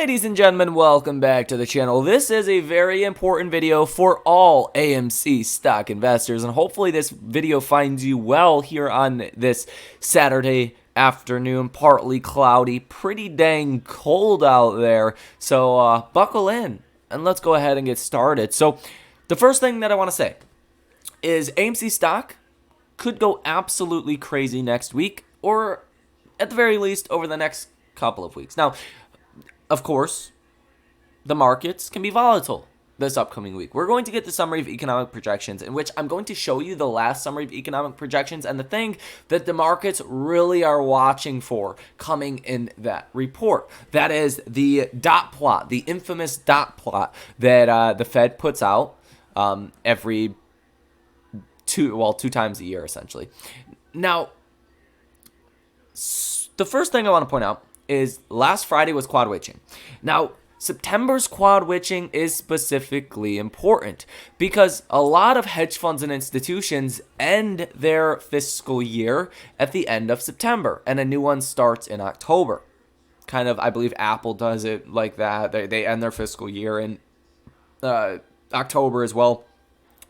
Ladies and gentlemen, welcome back to the channel. This is a very important video for all AMC stock investors, and hopefully this video finds you well here on this Saturday afternoon. Partly cloudy, pretty dang cold out there, so buckle in and let's go ahead and get started. So the first thing that I want to say is AMC stock could go absolutely crazy next week, or at the very least over the next couple of weeks. Now, of course, the markets can be volatile this upcoming week. We're going to get the summary of economic projections, in which I'm going to show you the last summary of economic projections and the thing that the markets really are watching for coming in that report. That is the dot plot, the infamous dot plot that the Fed puts out every two times a year, essentially. Now, the first thing I want to point out is last Friday was quad witching. Now, September's quad witching is specifically important because a lot of hedge funds and institutions end their fiscal year at the end of September, and a new one starts in October. Kind of, I believe Apple does it like that. They end their fiscal year in October as well.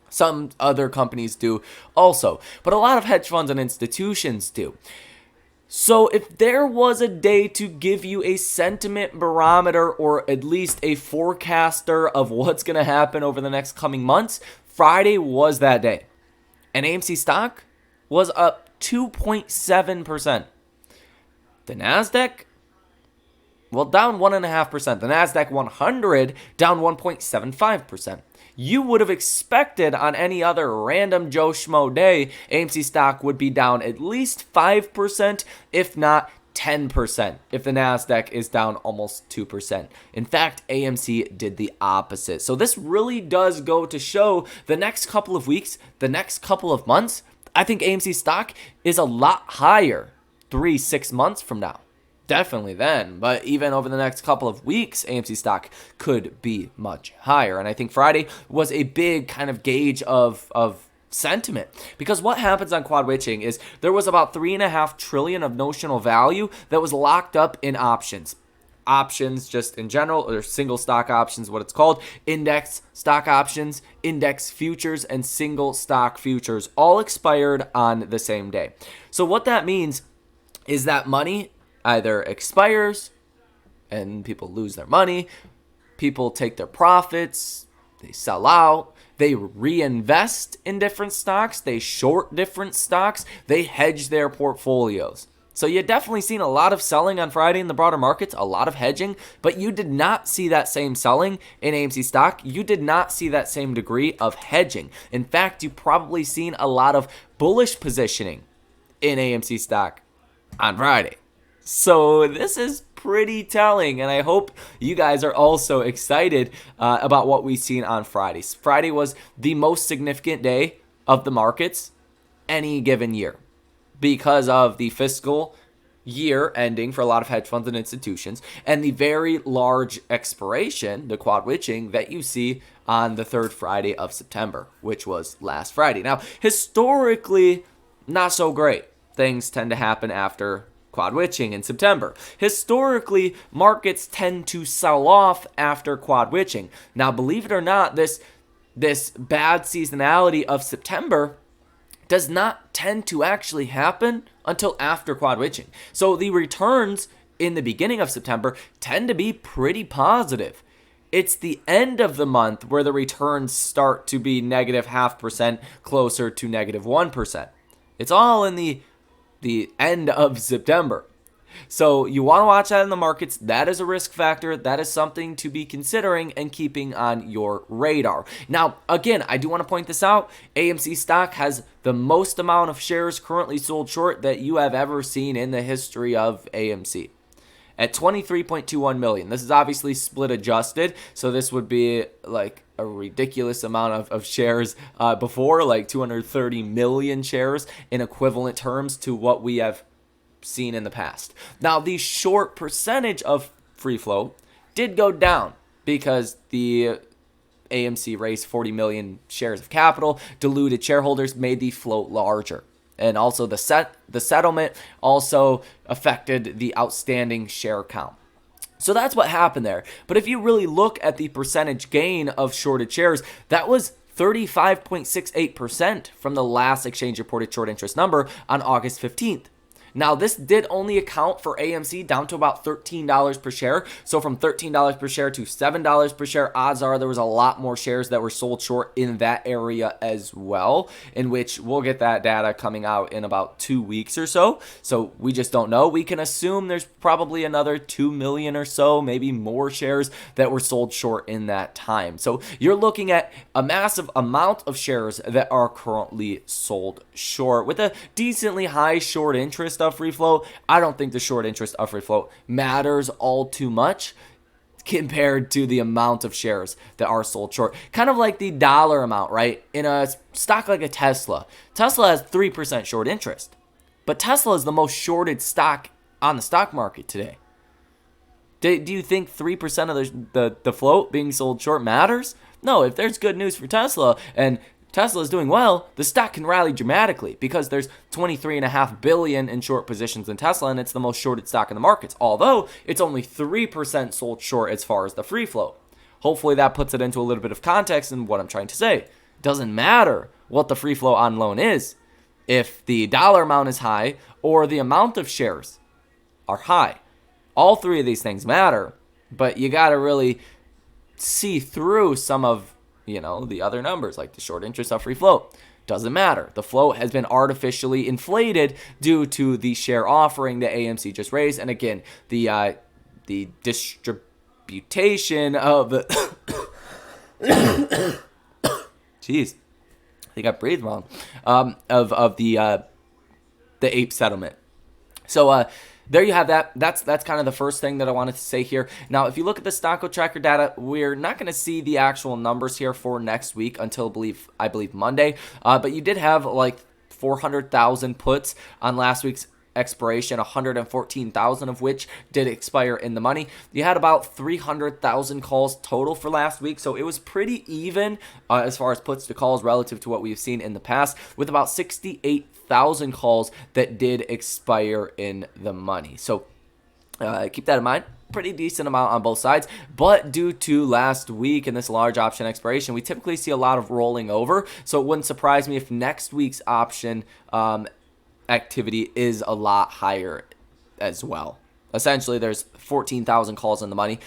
Some other companies do also, but a lot of hedge funds and institutions do. So if there was a day to give you a sentiment barometer, or at least a forecaster of what's going to happen over the next coming months, Friday was that day. And AMC stock was up 2.7%. The NASDAQ, well, down 1.5%. The NASDAQ 100 down 1.75%. You would have expected on any other random Joe Schmo day, AMC stock would be down at least 5%, if not 10%, if the NASDAQ is down almost 2%. In fact, AMC did the opposite. So this really does go to show the next couple of weeks, the next couple of months, I think AMC stock is a lot higher 3-6 months from now. Definitely then, but even over the next couple of weeks, AMC stock could be much higher. And I think Friday was a big kind of gauge of sentiment, because what happens on quad witching is there was about $3.5 trillion of notional value that was locked up in options. Options just in general, or single stock options, what it's called, index stock options, index futures, and single stock futures all expired on the same day. So what that means is that money either expires and people lose their money, people take their profits, they sell out, they reinvest in different stocks, they short different stocks, they hedge their portfolios. So you definitely seen a lot of selling on Friday in the broader markets, a lot of hedging, but you did not see that same selling in AMC stock. You did not see that same degree of hedging. In fact, you probably seen a lot of bullish positioning in AMC stock on Friday. So this is pretty telling, and I hope you guys are also excited about what we've seen on Friday. Friday was the most significant day of the markets any given year because of the fiscal year ending for a lot of hedge funds and institutions, and the very large expiration, the quad witching, that you see on the third Friday of September, which was last Friday. Now, historically, not so great. Things tend to happen after quad witching in September. Historically, markets tend to sell off after quad witching. Now, believe it or not, this bad seasonality of September does not tend to actually happen until after quad witching. So the returns in the beginning of September tend to be pretty positive. It's the end of the month where the returns start to be negative 0.5%, closer to negative 1%. It's all in the end of September. So you want to watch that in the markets. That is a risk factor. That is something to be considering and keeping on your radar. Now, again, I do want to point this out. AMC stock has the most amount of shares currently sold short that you have ever seen in the history of AMC, at 23.21 million. This is obviously split adjusted, so this would be like a ridiculous amount of shares before, like 230 million shares in equivalent terms to what we have seen in the past. Now, the short percentage of free float did go down because the AMC raised 40 million shares of capital. Diluted shareholders made the float larger. And also the settlement also affected the outstanding share count. So that's what happened there. But if you really look at the percentage gain of shorted shares, that was 35.68% from the last exchange reported short interest number on August 15th. Now, this did only account for AMC down to about $13 per share. So from $13 per share to $7 per share, odds are there was a lot more shares that were sold short in that area as well, in which we'll get that data coming out in about 2 weeks or so. So we just don't know. We can assume there's probably another 2 million or so, maybe more shares that were sold short in that time. So you're looking at a massive amount of shares that are currently sold short with a decently high short interest of free float. I don't think the short interest of free float matters all too much compared to the amount of shares that are sold short. Kind of like the dollar amount, right? In a stock like a Tesla. Tesla has 3% short interest, but Tesla is the most shorted stock on the stock market today. Do you think 3% of the float being sold short matters? No, if there's good news for Tesla and Tesla is doing well, the stock can rally dramatically because there's $23.5 billion in short positions in Tesla, and it's the most shorted stock in the markets, although it's only 3% sold short as far as the free float. Hopefully that puts it into a little bit of context in what I'm trying to say. It doesn't matter what the free float on loan is if the dollar amount is high or the amount of shares are high. All three of these things matter, but you got to really see through some of the other numbers, like the short interest of free float. Doesn't matter. The float has been artificially inflated due to the share offering that AMC just raised. And again, the distribution of jeez, I think I breathed wrong. Of the ape settlement. So there you have that. That's kind of the first thing that I wanted to say here. Now, if you look at the Stocko Tracker data, we're not going to see the actual numbers here for next week until I believe Monday. But you did have like 400,000 puts on last week's expiration, 114,000 of which did expire in the money. You had about 300,000 calls total for last week, so it was pretty even as far as puts to calls relative to what we've seen in the past, with about 68,000 calls that did expire in the money. So keep that in mind. Pretty decent amount on both sides, but due to last week and this large option expiration, we typically see a lot of rolling over, so it wouldn't surprise me if next week's option activity is a lot higher as well. Essentially, there's 14,000 calls in the money,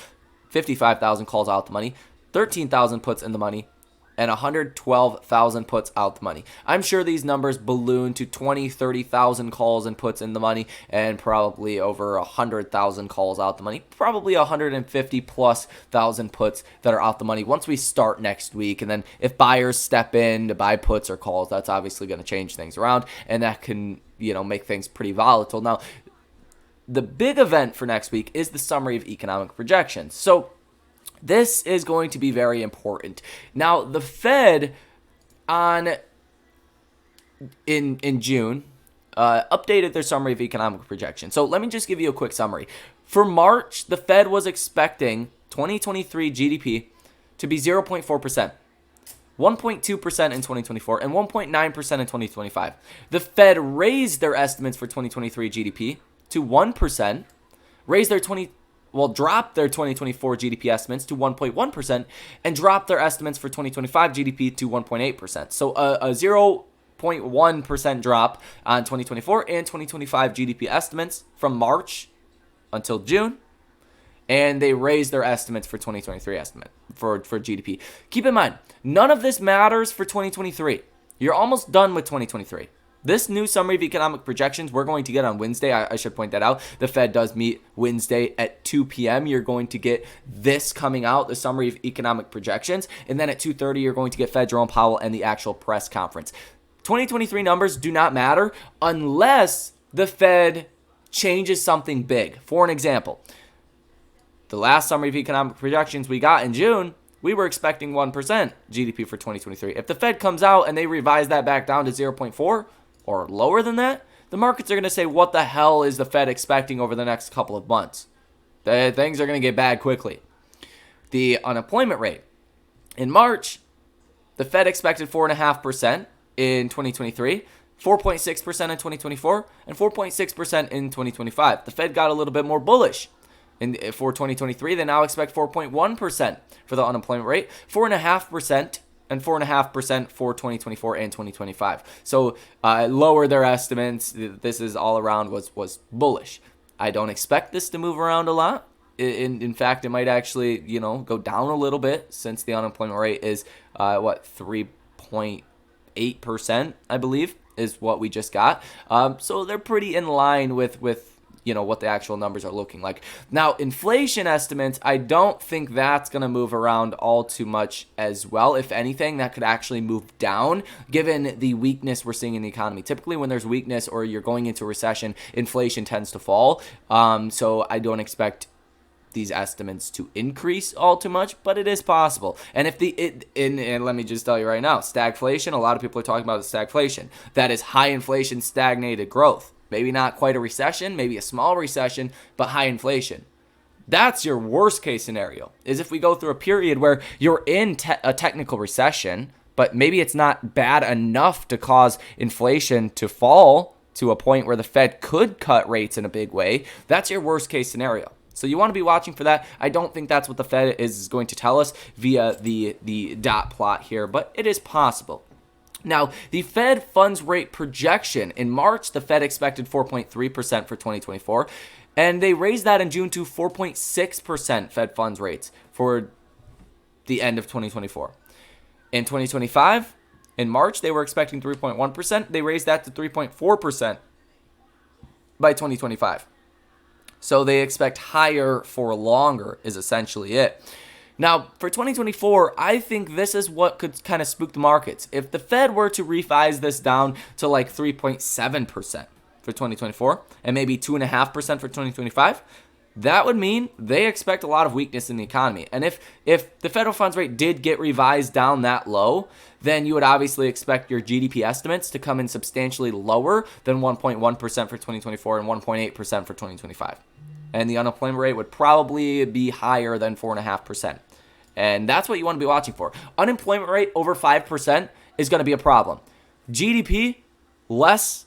55,000 calls out the money, 13,000 puts in the money, and 112,000 puts out the money. I'm sure these numbers balloon to 20, 30,000 calls and puts in the money, and probably over 100,000 calls out the money, probably 150 plus thousand puts that are out the money once we start next week. And then if buyers step in to buy puts or calls, that's obviously going to change things around, and that can make things pretty volatile. Now, the big event for next week is the summary of economic projections. So this is going to be very important. Now, the Fed in June updated their summary of economic projections. So let me just give you a quick summary. For March, the Fed was expecting 2023 GDP to be 0.4%. 1.2% in 2024 and 1.9% in 2025. The Fed raised their estimates for 2023 GDP to 1%, dropped their 2024 GDP estimates to 1.1%, and dropped their estimates for 2025 GDP to 1.8%. So a 0.1% drop on 2024 and 2025 GDP estimates from March until June. And they raised their estimates for 2023 estimate for GDP. Keep in mind, none of this matters for 2023. You're almost done with 2023. This new summary of economic projections we're going to get on Wednesday. I should point that out. The Fed does meet Wednesday at 2 p.m. You're going to get this coming out, the summary of economic projections. And then at 2:30, you're going to get Fed Jerome Powell and the actual press conference. 2023 numbers do not matter unless the Fed changes something big. For an example, the last summary of economic projections we got in June, we were expecting 1% GDP for 2023. If the Fed comes out and they revise that back down to 0.4 or lower than that, the markets are going to say, what the hell is the Fed expecting over the next couple of months? Things are going to get bad quickly. The unemployment rate. In March, the Fed expected 4.5% in 2023, 4.6% in 2024, and 4.6% in 2025. The Fed got a little bit more bullish. And for 2023, they now expect 4.1% for the unemployment rate, 4.5%, and 4.5% for 2024 and 2025. So lower their estimates. This is all around was bullish. I don't expect this to move around a lot. In fact, it might actually go down a little bit, since the unemployment rate is 3.8%, I believe, is what we just got. So they're pretty in line with what the actual numbers are looking like. Now, inflation estimates, I don't think that's going to move around all too much as well. If anything, that could actually move down, given the weakness we're seeing in the economy. Typically, when there's weakness or you're going into a recession, inflation tends to fall. So I don't expect these estimates to increase all too much, but it is possible. And and let me just tell you right now, stagflation, a lot of people are talking about stagflation. That is high inflation, stagnated growth. Maybe not quite a recession, maybe a small recession, but high inflation. That's your worst case scenario, is if we go through a period where you're in a technical recession, but maybe it's not bad enough to cause inflation to fall to a point where the Fed could cut rates in a big way. That's your worst case scenario. So you want to be watching for that. I don't think that's what the Fed is going to tell us via the dot plot here, but it is possible. Now, the Fed funds rate projection. In March, the Fed expected 4.3% for 2024, and they raised that in June to 4.6% Fed funds rates for the end of 2024. In 2025, in March, they were expecting 3.1%. They raised that to 3.4% by 2025. So they expect higher for longer is essentially it. Now, for 2024, I think this is what could kind of spook the markets. If the Fed were to revise this down to like 3.7% for 2024 and maybe 2.5% for 2025, that would mean they expect a lot of weakness in the economy. And if the federal funds rate did get revised down that low, then you would obviously expect your GDP estimates to come in substantially lower than 1.1% for 2024 and 1.8% for 2025. And the unemployment rate would probably be higher than 4.5%. And that's what you want to be watching for. Unemployment rate over 5% is going to be a problem. GDP less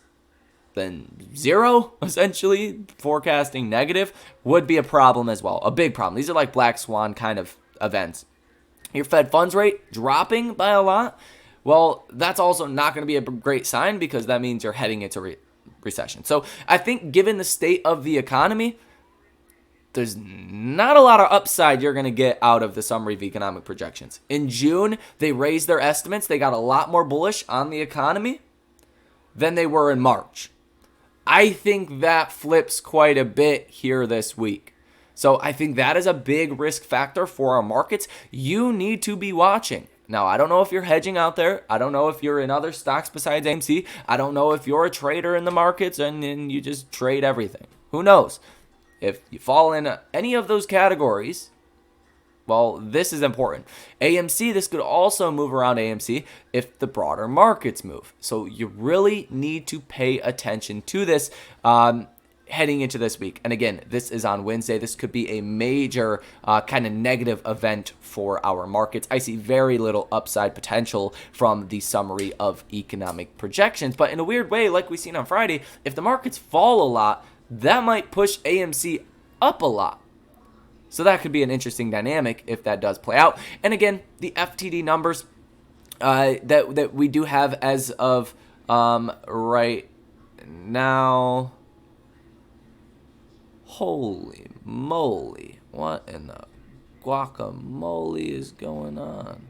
than zero, essentially, forecasting negative, would be a problem as well. A big problem. These are like black swan kind of events. Your Fed funds rate dropping by a lot, well, that's also not going to be a great sign, because that means you're heading into recession. So I think given the state of the economy, there's not a lot of upside you're going to get out of the summary of economic projections. In June, they raised their estimates. They got a lot more bullish on the economy than they were in March. I think that flips quite a bit here this week. So I think that is a big risk factor for our markets. You need to be watching. Now, I don't know if you're hedging out there. I don't know if you're in other stocks besides AMC. I don't know if you're a trader in the markets and you just trade everything. Who knows? If you fall in any of those categories, well, this is important. AMC, this could also move around AMC if the broader markets move. So you really need to pay attention to this heading into this week. And again, this is on Wednesday. This could be a major kind of negative event for our markets. I see very little upside potential from the summary of economic projections. But in a weird way, like we've seen on Friday, if the markets fall a lot, that might push AMC up a lot. So that could be an interesting dynamic if that does play out. And again, the FTD numbers that we do have as of right now. Holy moly. What in the guacamole is going on?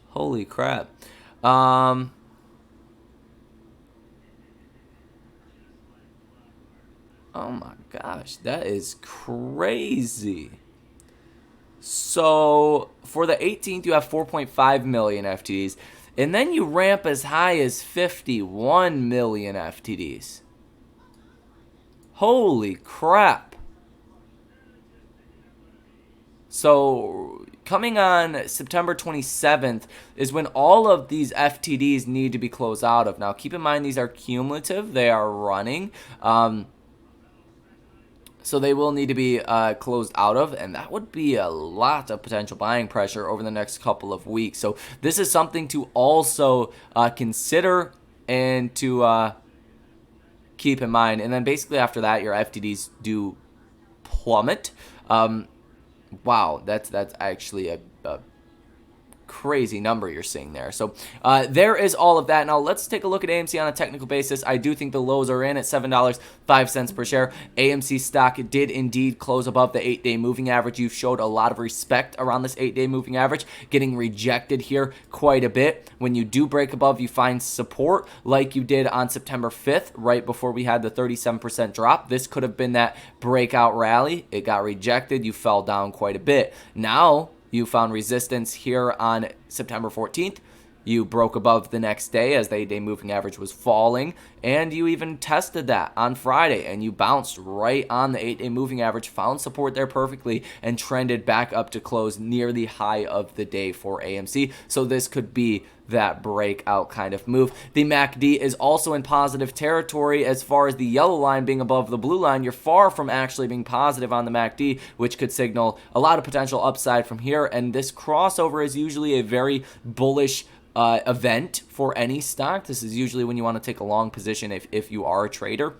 Holy crap. Oh my gosh, that is crazy. So for the 18th, you have 4.5 million FTDs, and then you ramp as high as 51 million FTDs. Holy crap. So coming on September 27th is when all of these FTDs need to be closed out of. Now, keep in mind, these are cumulative. They are running. So they will need to be closed out of, and that would be a lot of potential buying pressure over the next couple of weeks. So this is something to also consider and to keep in mind. And then basically after that, your FTDs do plummet. Wow, that's actually a crazy number you're seeing there. So there is all of that. Now let's take a look at AMC on a technical basis. I do think the lows are in at $7.05 per share. AMC stock did indeed close above the 8-day moving average. You've showed a lot of respect around this 8-day moving average, getting rejected here quite a bit. When you do break above, you find support like you did on September 5th, right before we had the 37% drop. This could have been that breakout rally. It got rejected. You fell down quite a bit. Now you found resistance here on September 14th. You broke above the next day as the 8-day moving average was falling, and you even tested that on Friday, and you bounced right on the 8-day moving average, found support there perfectly, and trended back up to close near the high of the day for AMC. So this could be that breakout kind of move. The MACD is also in positive territory as far as the yellow line being above the blue line. You're far from actually being positive on the MACD, which could signal a lot of potential upside from here, and this crossover is usually a very bullish event for any stock. This is usually when you want to take a long position if you are a trader.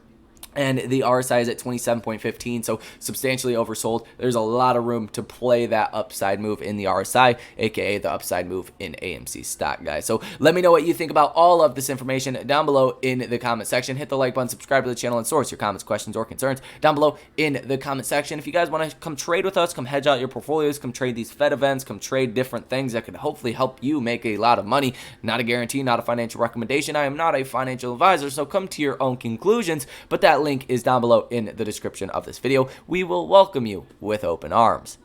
And the RSI is at 27.15, so substantially oversold. There's a lot of room to play that upside move in the RSI, aka the upside move in AMC stock, guys. So let me know what you think about all of this information down below in the comment section. Hit the like button, subscribe to the channel, and source your comments, questions, or concerns down below in the comment section. If you guys want to come trade with us, come hedge out your portfolios, come trade these Fed events, come trade different things that could hopefully help you make a lot of money. Not a guarantee, not a financial recommendation. I am not a financial advisor, so come to your own conclusions, but that link is down below in the description of this video. We will welcome you with open arms.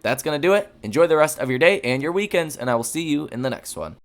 That's going to do it. Enjoy the rest of your day and your weekends, and I will see you in the next one.